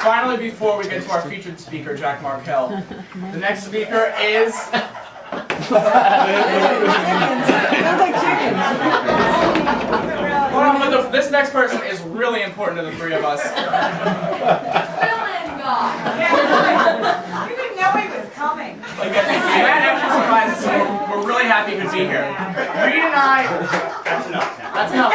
finally, before we get to our featured speaker, Jack Markell, the next speaker is... Hold on, but this next person is really important to the three of us. You didn't know he was coming. That actually surprises us. We're really happy to be here. Reed and I... That's enough. That's enough.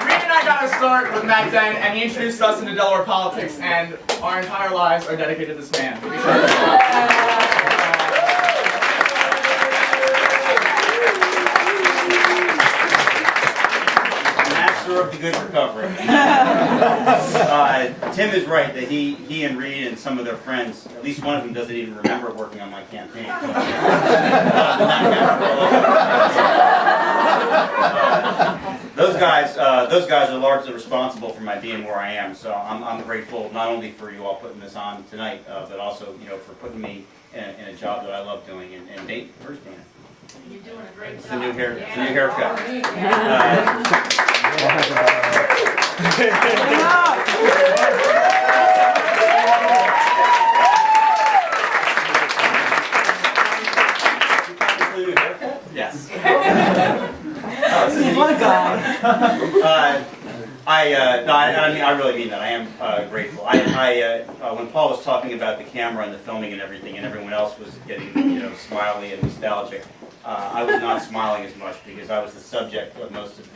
Reed and I got our start with Matt Denn, and he introduced us into Delaware politics, and our entire lives are dedicated to this man. Of the good recovery. Tim is right that he and Reed and some of their friends, at least one of them doesn't even remember working on my campaign. Those guys are largely responsible for my being where I am. So I'm grateful not only for you all putting this on tonight, but also for putting me in a job that I love doing. And Nate, where's Dana? You're doing a great job. It's a new haircut. Yes. What a guy. I really mean that. I am grateful. When Paul was talking about the camera and the filming and everything, and everyone else was getting smiley and nostalgic, I was not smiling as much because I was the subject of most of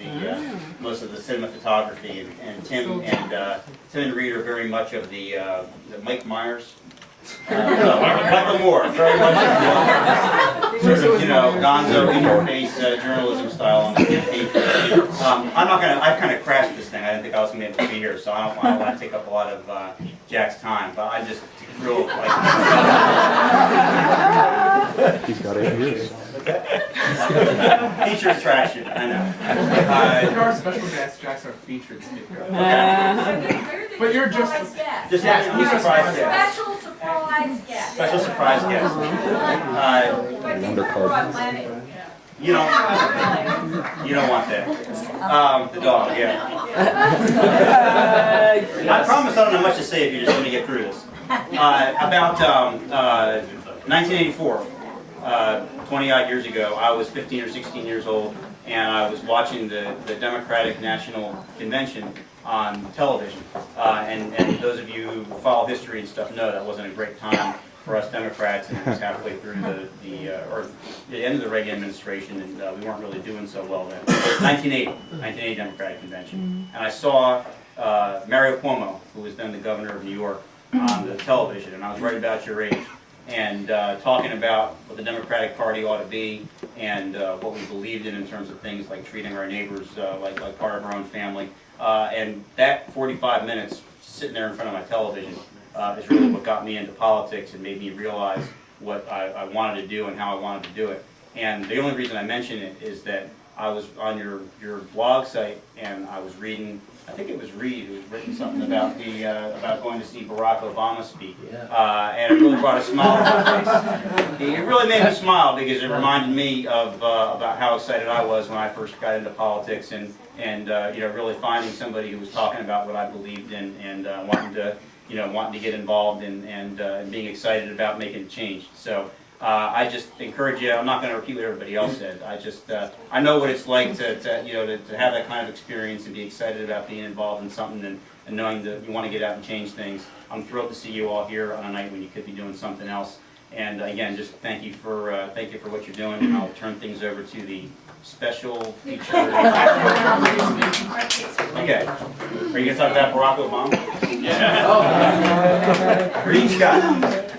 the cinema photography, and Tim and Reed are very much of the Mike Myers. Michael Moore, very much sort of, gonzo, in-your-face journalism style on the campaign. I've kind of crashed this thing. I didn't think I was going to be able to be here, so I don't want to take up a lot of Jack's time, but I just real like... He's got 8 years. Featured attraction, I know. Our special guest, Jack's our featured speaker. But you're just He's a surprise guest. special surprise guest. Special surprise guest. Undercard. You don't want that. The dog, yeah. I promise I don't have much to say if you're just going to get through this. About 1984, 20-odd years ago, I was 15 or 16 years old, and I was watching the Democratic National Convention on television. And those of you who follow history and stuff know that wasn't a great time for us Democrats, and it was halfway through the end of the Reagan administration, and we weren't really doing so well then. 1980 Democratic Convention, and I saw Mario Cuomo, who was then the governor of New York, on the television, and I was right about your age, and talking about what the Democratic Party ought to be, and what we believed in terms of things like treating our neighbors like part of our own family. And that 45 minutes sitting there in front of my television is really what got me into politics and made me realize what I wanted to do and how I wanted to do it. And the only reason I mention it is that I was on your blog site, and I was reading, I think it was Reed who had written something about about going to see Barack Obama speak, and it really brought a smile to my face. It really made me smile because it reminded me of about how excited I was when I first got into politics, and really finding somebody who was talking about what I believed in, and wanting to get involved and being excited about making a change. So. I just encourage you. I'm not going to repeat what everybody else said. I know what it's like to have that kind of experience and be excited about being involved in something and knowing that you want to get out and change things. I'm thrilled to see you all here on a night when you could be doing something else. And again, just thank you for what you're doing. And I'll turn things over to the special feature. Okay. Are you going to talk about Barack Obama? Yeah. Reed Scott.